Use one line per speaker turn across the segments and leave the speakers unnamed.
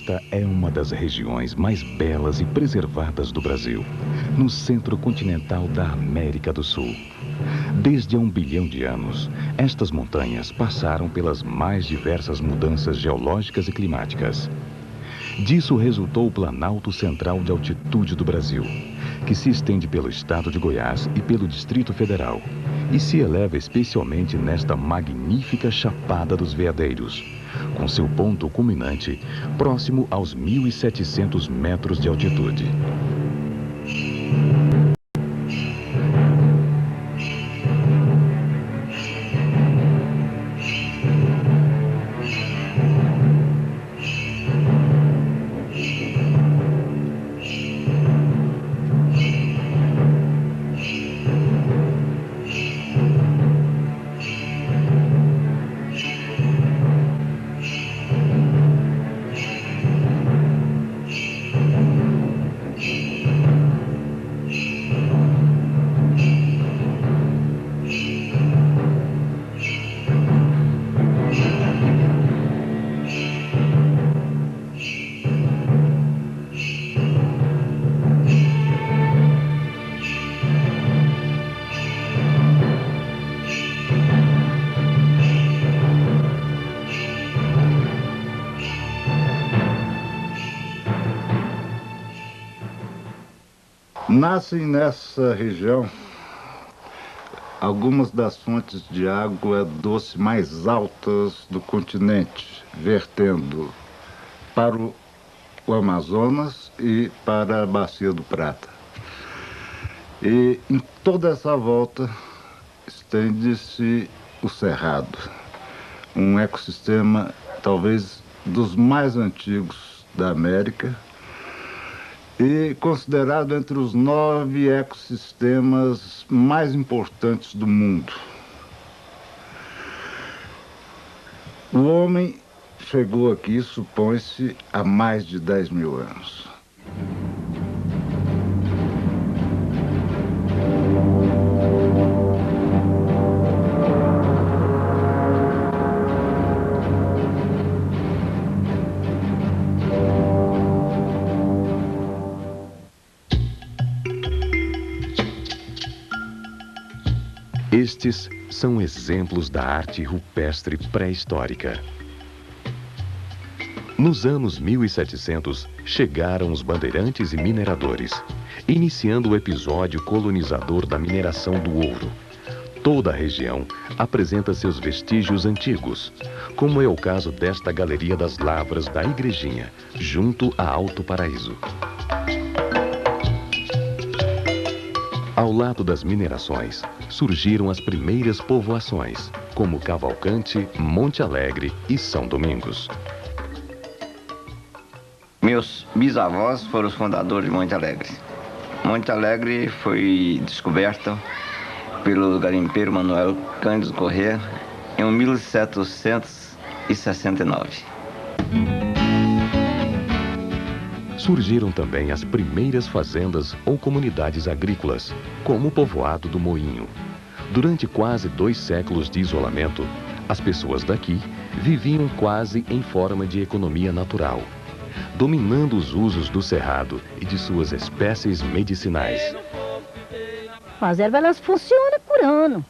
Esta é uma das regiões mais belas e preservadas do Brasil, no centro continental da América do Sul. Desde há 1 bilhão de anos, estas montanhas passaram pelas mais diversas mudanças geológicas e climáticas. Disso resultou o Planalto Central de Altitude do Brasil, que se estende pelo estado de Goiás e pelo Distrito Federal, e se eleva especialmente nesta magnífica Chapada dos Veadeiros, com seu ponto culminante próximo aos 1.700 metros de altitude.
Nascem nessa região algumas das fontes de água doce mais altas do continente, vertendo para o Amazonas e para a Bacia do Prata. E em toda essa volta estende-se o Cerrado, um ecossistema talvez dos mais antigos da América, e considerado entre os 9 ecossistemas mais importantes do mundo. O homem chegou aqui, supõe-se, há mais de 10 mil anos.
Estes são exemplos da arte rupestre pré-histórica. Nos anos 1700, chegaram os bandeirantes e mineradores, iniciando o episódio colonizador da mineração do ouro. Toda a região apresenta seus vestígios antigos, como é o caso desta Galeria das Lavras da Igrejinha, junto a Alto Paraíso. Ao lado das minerações, surgiram as primeiras povoações, como Cavalcante, Monte Alegre e São Domingos.
Meus bisavós foram os fundadores de Monte Alegre. Monte Alegre foi descoberto pelo garimpeiro Manuel Cândido Corrêa em 1769.
Surgiram também as primeiras fazendas ou comunidades agrícolas, como o povoado do Moinho. Durante quase 2 séculos de isolamento, as pessoas daqui viviam quase em forma de economia natural, dominando os usos do cerrado e de suas espécies medicinais.
As ervas, elas funcionam curando.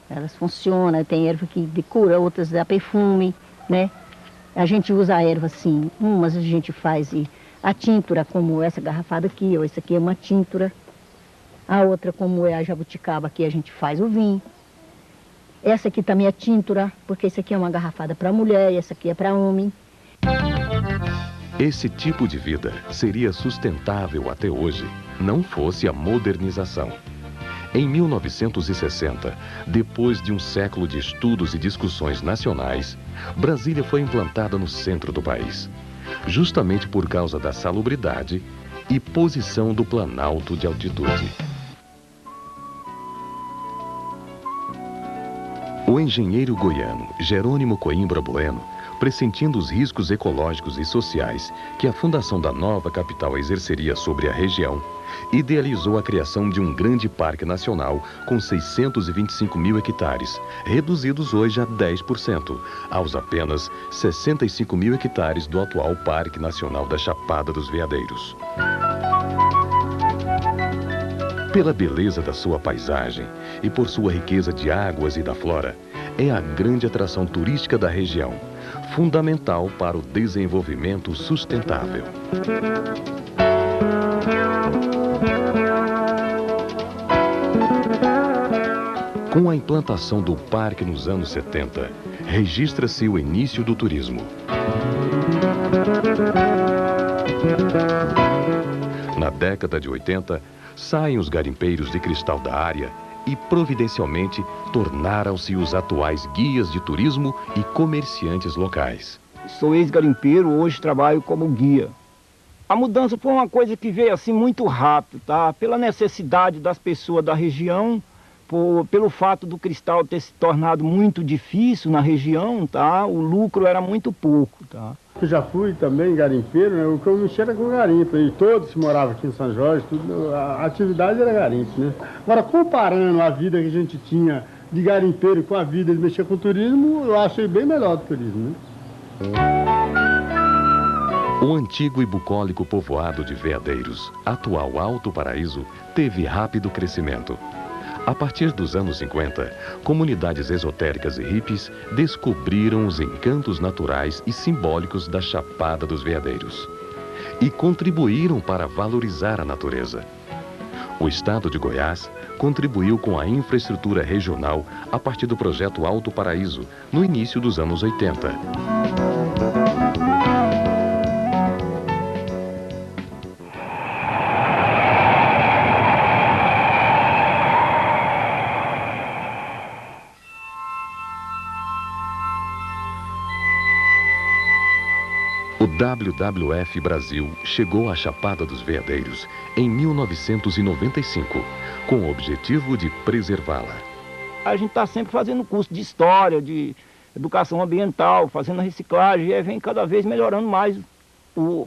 Elas funcionam, tem erva que cura, outras dá perfume, né? A gente usa a erva assim, umas a gente faz a tíntura, como essa garrafada aqui, ou essa aqui é uma tíntura. A outra, como é a jabuticaba, aqui a gente faz o vinho. Essa aqui também é tíntura, porque essa aqui é uma garrafada para mulher e essa aqui é para homem.
Esse tipo de vida seria sustentável até hoje, não fosse a modernização. Em 1960, depois de um século de estudos e discussões nacionais, Brasília foi implantada no centro do país, justamente por causa da salubridade e posição do Planalto de Altitude. O engenheiro goiano Jerônimo Coimbra Bueno pressentindo os riscos ecológicos e sociais que a fundação da nova capital exerceria sobre a região, idealizou a criação de um grande parque nacional com 625 mil hectares, reduzidos hoje a 10%, aos apenas 65 mil hectares do atual Parque Nacional da Chapada dos Veadeiros. Pela beleza da sua paisagem e por sua riqueza de águas e da flora, é a grande atração turística da região, fundamental para o desenvolvimento sustentável. Com a implantação do parque nos anos 70, registra-se o início do turismo. Na década de 80, saem os garimpeiros de cristal da área e, providencialmente, tornaram-se os atuais guias de turismo e comerciantes locais.
Sou ex-garimpeiro, hoje trabalho como guia. A mudança foi uma coisa que veio assim muito rápido, tá? Pela necessidade das pessoas da região, pelo fato do cristal ter se tornado muito difícil na região, tá? O lucro era muito pouco, tá?
Eu já fui também garimpeiro, né? O que eu mexia era com garimpo, e todos que moravam aqui em São Jorge, tudo, a atividade era garimpo, né? Agora, comparando a vida que a gente tinha de garimpeiro com a vida de mexer com turismo, eu achei bem melhor do turismo, né?
O antigo e bucólico povoado de Veadeiros, atual Alto Paraíso, teve rápido crescimento. A partir dos anos 50, comunidades esotéricas e hippies descobriram os encantos naturais e simbólicos da Chapada dos Veadeiros e contribuíram para valorizar a natureza. O estado de Goiás contribuiu com a infraestrutura regional a partir do projeto Alto Paraíso, no início dos anos 80. O WWF Brasil chegou à Chapada dos Veadeiros em 1995, com o objetivo de preservá-la.
A gente está sempre fazendo curso de história, de educação ambiental, fazendo reciclagem, e vem cada vez melhorando mais,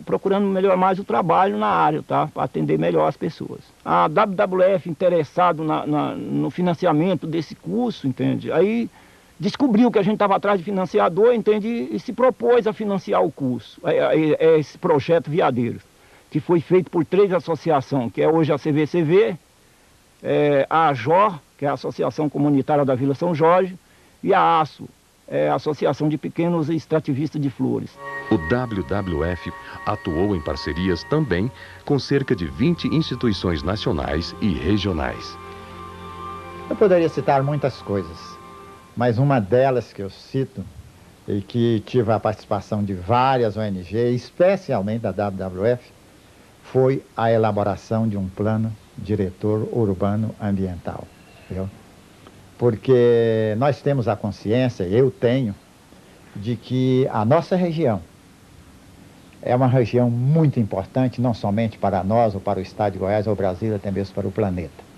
procurando melhorar mais o trabalho na área, tá? Para atender melhor as pessoas. A WWF interessado no financiamento desse curso, entende? Aí descobriu que a gente estava atrás de financiador, entende? E se propôs a financiar o curso. É esse projeto Veadeiros, que foi feito por 3 associações, que é hoje a CVCV, a AJOR, que é a Associação Comunitária da Vila São Jorge, e a ASSO, a Associação de Pequenos Extrativistas de Flores.
O WWF atuou em parcerias também com cerca de 20 instituições nacionais e regionais.
Eu poderia citar muitas coisas, mas uma delas que eu cito, e que tive a participação de várias ONGs, especialmente da WWF, foi a elaboração de um plano diretor urbano ambiental. Viu? Porque nós temos a consciência, eu tenho, de que a nossa região é uma região muito importante, não somente para nós, ou para o estado de Goiás, ou o Brasil, até mesmo para o planeta.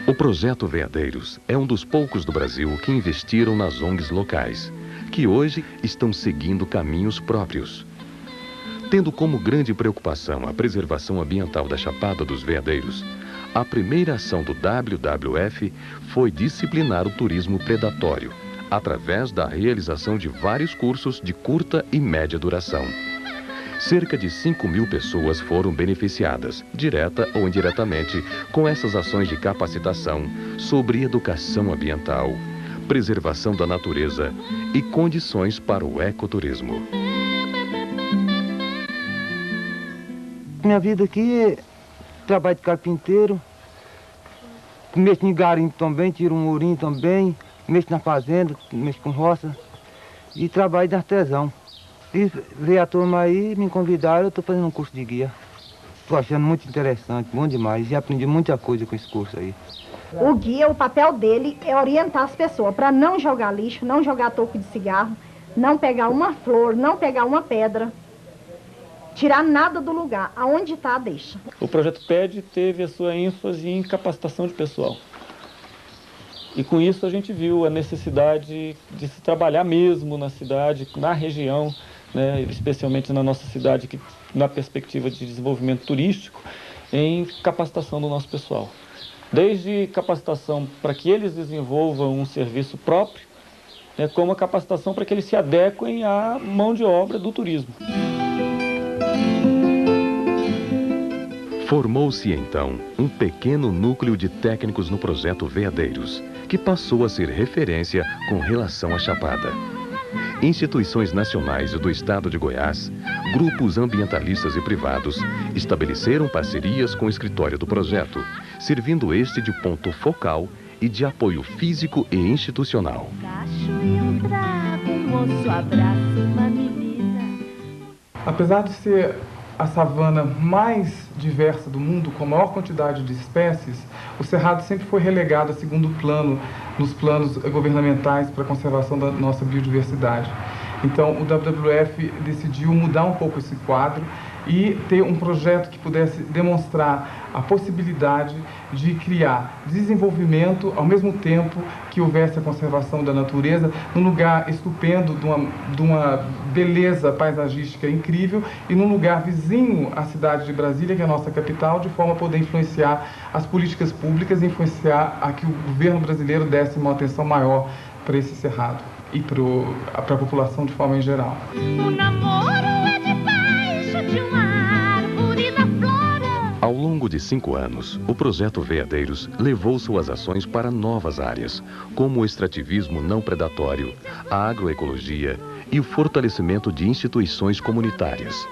O projeto Veadeiros é um dos poucos do Brasil que investiram nas ONGs locais, que hoje estão seguindo caminhos próprios. Tendo como grande preocupação a preservação ambiental da Chapada dos Veadeiros, a primeira ação do WWF foi disciplinar o turismo predatório, através da realização de vários cursos de curta e média duração. Cerca de 5.000 pessoas foram beneficiadas, direta ou indiretamente, com essas ações de capacitação sobre educação ambiental, preservação da natureza e condições para o ecoturismo.
Minha vida aqui é trabalho de carpinteiro, mexo em garimpo também, tiro um murinho também, mexo na fazenda, mexo com roça e trabalho de artesão. E veio a turma aí, me convidaram, eu estou fazendo um curso de guia. Estou achando muito interessante, bom demais, e aprendi muita coisa com esse curso aí.
O guia, o papel dele é orientar as pessoas para não jogar lixo, não jogar toco de cigarro, não pegar uma flor, não pegar uma pedra, tirar nada do lugar, aonde está, deixa.
O projeto PED teve a sua ênfase em capacitação de pessoal. E com isso a gente viu a necessidade de se trabalhar mesmo na cidade, na região, né, especialmente na nossa cidade, que, na perspectiva de desenvolvimento turístico, em capacitação do nosso pessoal. Desde capacitação para que eles desenvolvam um serviço próprio, né, como a capacitação para que eles se adequem à mão de obra do turismo.
Formou-se então um pequeno núcleo de técnicos no projeto Veadeiros, que passou a ser referência com relação à Chapada. Instituições nacionais e do estado de Goiás, grupos ambientalistas e privados estabeleceram parcerias com o escritório do projeto, servindo este de ponto focal e de apoio físico e institucional.
Apesar de ser a savana mais diversa do mundo, com a maior quantidade de espécies, o Cerrado sempre foi relegado a segundo plano nos planos governamentais para a conservação da nossa biodiversidade. Então, o WWF decidiu mudar um pouco esse quadro e ter um projeto que pudesse demonstrar a possibilidade de criar desenvolvimento ao mesmo tempo que houvesse a conservação da natureza num lugar estupendo, de uma beleza paisagística incrível e num lugar vizinho à cidade de Brasília, que é a nossa capital, de forma a poder influenciar as políticas públicas e influenciar a que o governo brasileiro desse uma atenção maior para esse cerrado e para a população de forma em geral.
O namoro é debaixo de uma árvore na flora.
Ao longo de 5 anos, o projeto Veadeiros levou suas ações para novas áreas, como o extrativismo não predatório, a agroecologia e o fortalecimento de instituições comunitárias.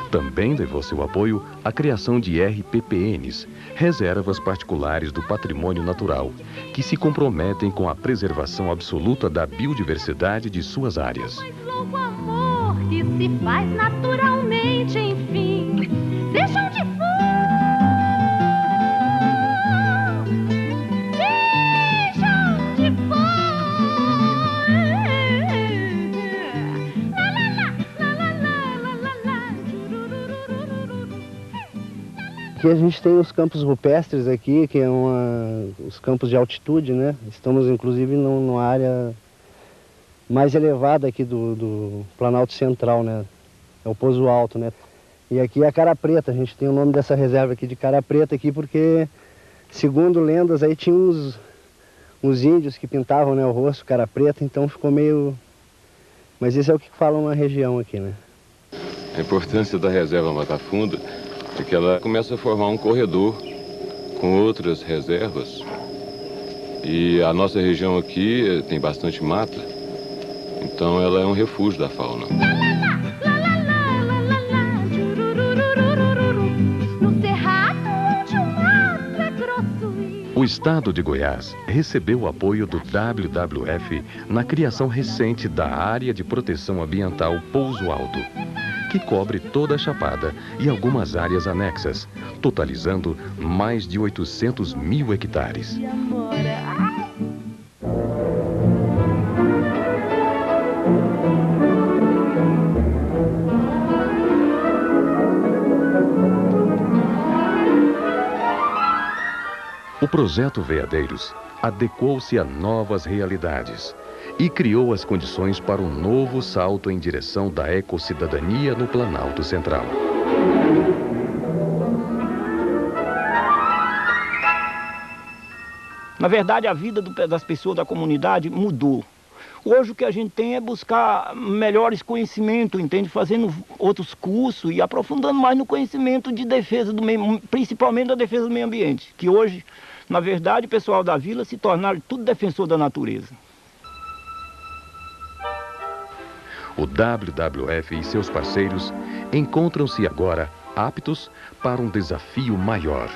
Também levou seu apoio à criação de RPPNs, reservas particulares do patrimônio natural, que se comprometem com a preservação absoluta da biodiversidade de suas áreas.
Louco amor que se faz naturalmente, enfim, seja onde for.
Aqui a gente tem os campos rupestres aqui, que é os campos de altitude, né? Estamos inclusive numa área mais elevada aqui do Planalto Central, né? É o Pouso Alto, né? E aqui é a Cara Preta, a gente tem o nome dessa reserva aqui de Cara Preta aqui porque, segundo lendas, aí tinha uns índios que pintavam, né, o rosto cara preta, então ficou meio... Mas isso é o que falam na região aqui, né?
A importância da reserva Mata Funda é que ela começa a formar um corredor com outras reservas. E a nossa região aqui tem bastante mata, então ela é um refúgio da fauna.
O estado de Goiás recebeu o apoio do WWF na criação recente da Área de Proteção Ambiental Pouso Alto, que cobre toda a Chapada e algumas áreas anexas, totalizando mais de 800 mil hectares. O projeto Veadeiros adequou-se a novas realidades e criou as condições para um novo salto em direção da ecossidadania no Planalto Central.
Na verdade, a vida das pessoas da comunidade mudou. Hoje o que a gente tem é buscar melhores conhecimentos, entende? Fazendo outros cursos e aprofundando mais no conhecimento de defesa do meio, principalmente da defesa do meio ambiente, que hoje, na verdade, o pessoal da vila se tornaram tudo defensor da natureza.
O WWF e seus parceiros encontram-se agora aptos para um desafio maior: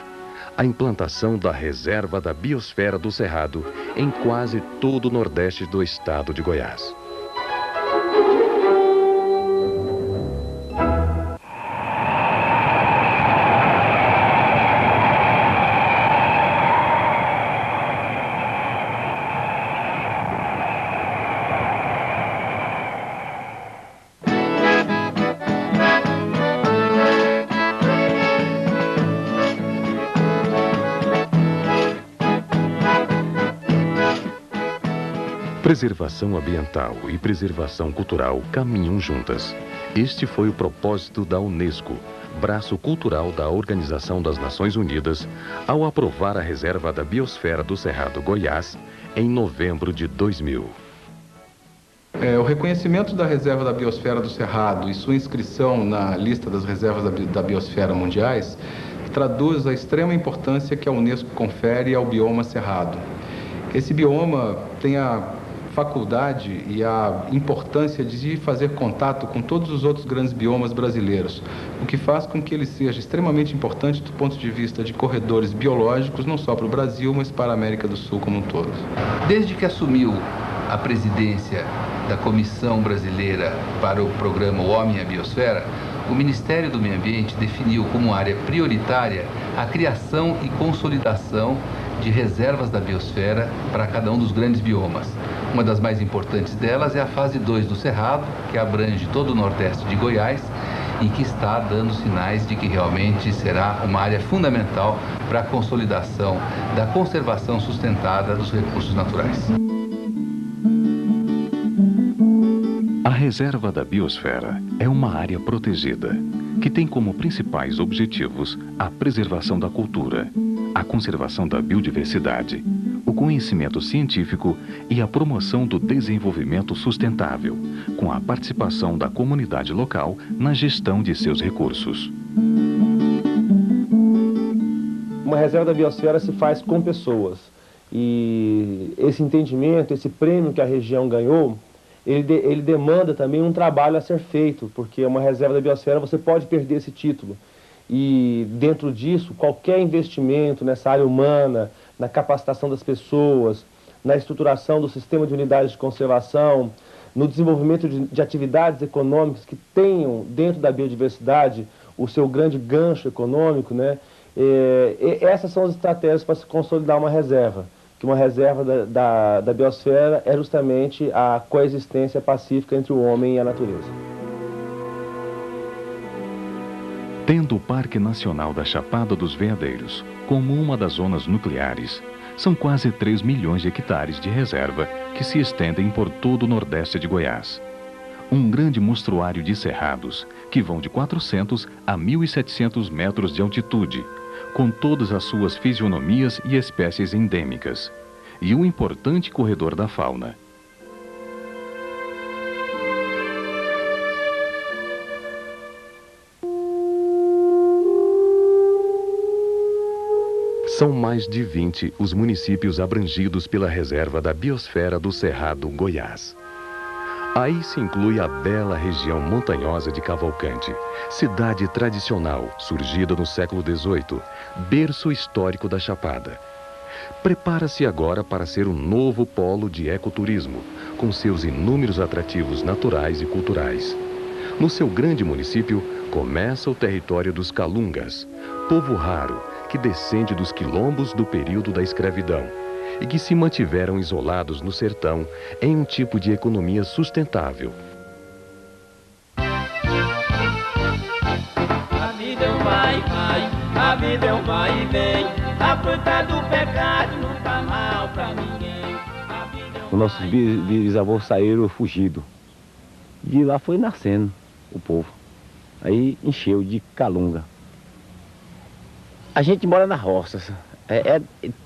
a implantação da Reserva da Biosfera do Cerrado em quase todo o nordeste do estado de Goiás. Preservação ambiental e preservação cultural caminham juntas. Este foi o propósito da Unesco, braço cultural da Organização das Nações Unidas, ao aprovar a Reserva da Biosfera do Cerrado Goiás em novembro de 2000.
O reconhecimento da Reserva da Biosfera do Cerrado e sua inscrição na lista das reservas da biosfera mundiais traduz a extrema importância que a Unesco confere ao bioma cerrado. Esse bioma tem a faculdade e a importância de fazer contato com todos os outros grandes biomas brasileiros, o que faz com que ele seja extremamente importante do ponto de vista de corredores biológicos, não só para o Brasil, mas para a América do Sul como um todo.
Desde que assumiu a presidência da Comissão Brasileira para o Programa O Homem e a Biosfera, o Ministério do Meio Ambiente definiu como área prioritária a criação e consolidação de reservas da biosfera para cada um dos grandes biomas. Uma das mais importantes delas é a fase 2 do Cerrado, que abrange todo o nordeste de Goiás, e que está dando sinais de que realmente será uma área fundamental para a consolidação da conservação sustentada dos recursos naturais.
A Reserva da Biosfera é uma área protegida, que tem como principais objetivos a preservação da cultura, a conservação da biodiversidade, o conhecimento científico e a promoção do desenvolvimento sustentável, com a participação da comunidade local na gestão de seus recursos.
Uma reserva da biosfera se faz com pessoas, e esse entendimento, esse prêmio que a região ganhou, ele demanda também um trabalho a ser feito, porque uma reserva da biosfera você pode perder esse título. E dentro disso, qualquer investimento nessa área humana, na capacitação das pessoas, na estruturação do sistema de unidades de conservação, no desenvolvimento de atividades econômicas que tenham dentro da biodiversidade o seu grande gancho econômico, né? Essas são as estratégias para se consolidar uma reserva. Que uma reserva da biosfera é justamente a coexistência pacífica entre o homem e a natureza.
Tendo o Parque Nacional da Chapada dos Veadeiros como uma das zonas nucleares, são quase 3 milhões de hectares de reserva que se estendem por todo o nordeste de Goiás. Um grande mostruário de cerrados que vão de 400 a 1.700 metros de altitude, com todas as suas fisionomias e espécies endêmicas, e um importante corredor da fauna. São mais de 20 os municípios abrangidos pela Reserva da Biosfera do Cerrado Goiás. Aí se inclui a bela região montanhosa de Cavalcante, cidade tradicional, surgida no século XVIII, berço histórico da Chapada. Prepara-se agora para ser um novo polo de ecoturismo, com seus inúmeros atrativos naturais e culturais. No seu grande município, começa o território dos Calungas, povo raro que descende dos quilombos do período da escravidão e que se mantiveram isolados no sertão em um tipo de economia sustentável.
A vida é um vai e vai, a vida é um vai e vem, a fruta do pecado não tá mal pra ninguém.
Os nossos bisavós saíram fugidos. De lá foi nascendo o povo. Aí encheu de calunga. A gente mora nas roças.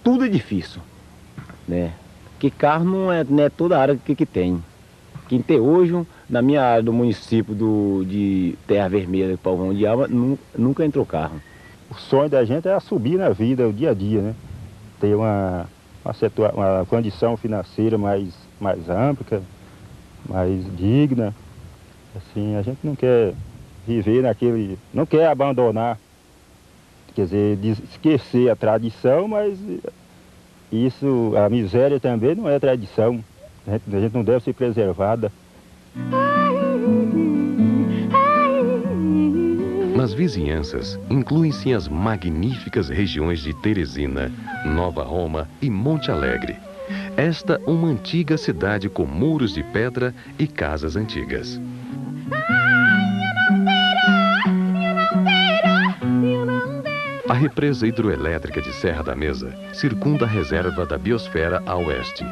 Tudo é difícil, né? Porque carro não é toda a área que tem. Quem tem hoje, na minha área do município de Terra Vermelha, Pavão de Alma, nunca entrou carro.
O sonho da gente é subir na vida, o dia a dia, né? Ter uma condição financeira mais ampla, mais digna. Assim, a gente não quer viver não quer abandonar, quer dizer, esquecer a tradição, mas isso, a miséria também não é tradição. A gente não deve ser preservada.
Nas vizinhanças, incluem-se as magníficas regiões de Teresina, Nova Roma e Monte Alegre. Esta uma antiga cidade com muros de pedra e casas antigas. A represa hidroelétrica de Serra da Mesa circunda a reserva da biosfera a oeste.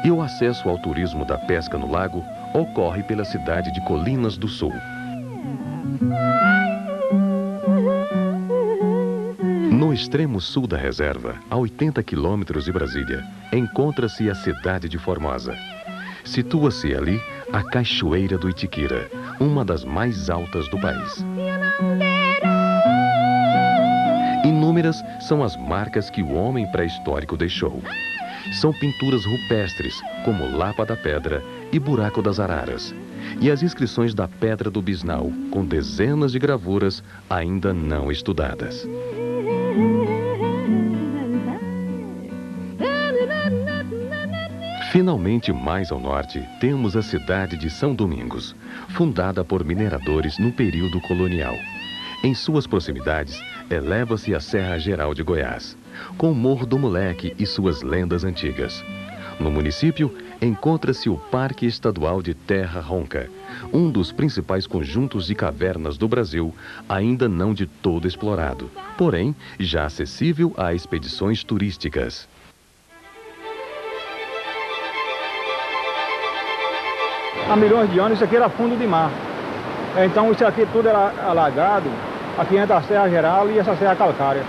E o acesso ao turismo da pesca no lago ocorre pela cidade de Colinas do Sul. No extremo sul da reserva, a 80 quilômetros de Brasília, encontra-se a cidade de Formosa. Situa-se ali a Cachoeira do Itiquira, uma das mais altas do país. Inúmeras são as marcas que o homem pré-histórico deixou. São pinturas rupestres, como Lapa da Pedra e Buraco das Araras, e as inscrições da Pedra do Bisnau, com dezenas de gravuras ainda não estudadas. Finalmente, mais ao norte, temos a cidade de São Domingos, fundada por mineradores no período colonial. Em suas proximidades, eleva-se a Serra Geral de Goiás, com o Morro do Moleque e suas lendas antigas. No município, encontra-se o Parque Estadual de Terra Ronca, um dos principais conjuntos de cavernas do Brasil, ainda não de todo explorado, porém já acessível a expedições turísticas.
Há milhões de anos isso aqui era fundo de mar. Então isso aqui tudo era alagado, aqui entra a Serra Geral e essa Serra Calcária.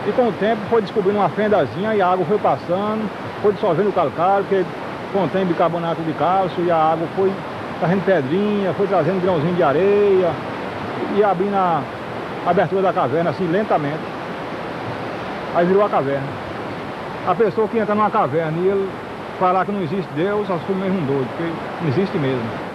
E com o tempo foi descobrindo uma fendazinha e a água foi passando, foi dissolvendo o calcário, que contém bicarbonato de cálcio, e a água foi trazendo pedrinha, foi trazendo grãozinho de areia e abrindo a abertura da caverna assim lentamente. Aí virou a caverna. A pessoa que entra numa caverna e ele falar que não existe Deus, assume mesmo um doido, porque não existe mesmo.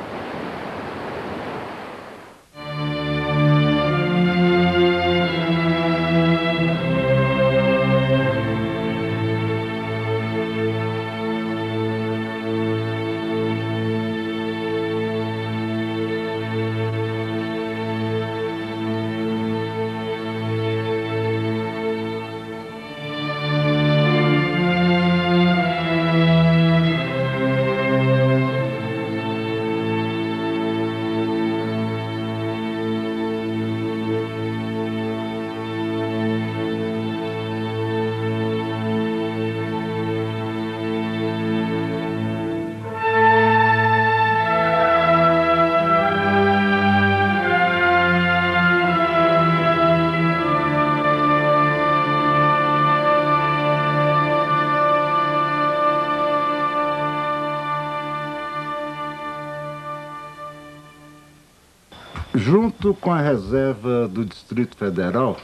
Junto com a reserva do Distrito Federal,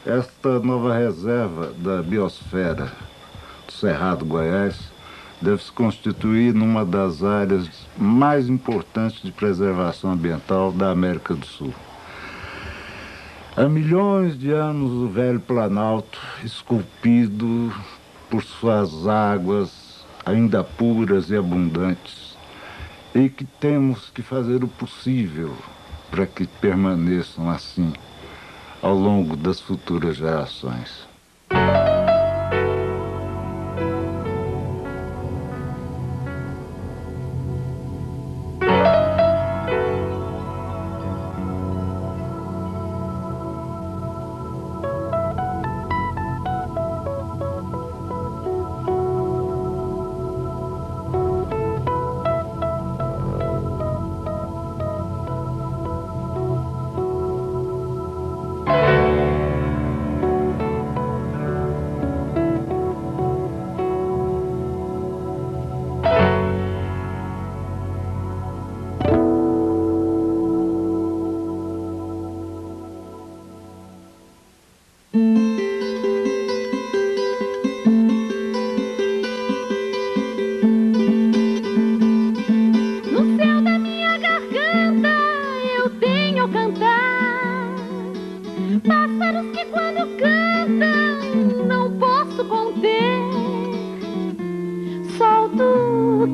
esta nova reserva da biosfera do Cerrado Goiás deve se constituir numa das áreas mais importantes de preservação ambiental da América do Sul. Há milhões de anos o velho Planalto, esculpido por suas águas ainda puras e abundantes, e que temos que fazer o possível para que permaneçam assim ao longo das futuras gerações.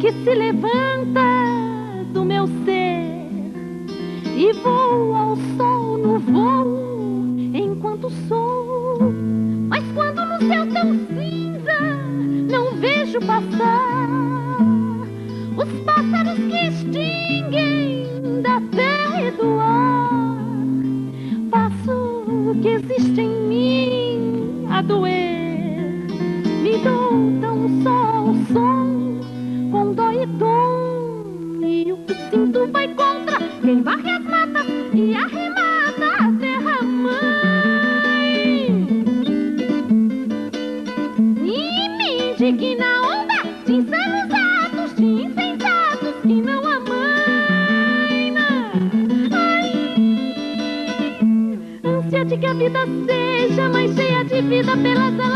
Que se levanta do meu ser e voa ao sol no voo enquanto sou. Mas quando no céu tão cinza não vejo passar os pássaros que extinguem da terra e do ar, faço o que existe em mim a doer. Me dou tão só o som, com dó e dom, e o que sinto vai contra quem varre as matas e arremata a terra-mãe. E me indigna a onda de insanos atos, de insensatos que não amaina. Ai, ânsia de que a vida seja mais cheia de vida pelas alegrias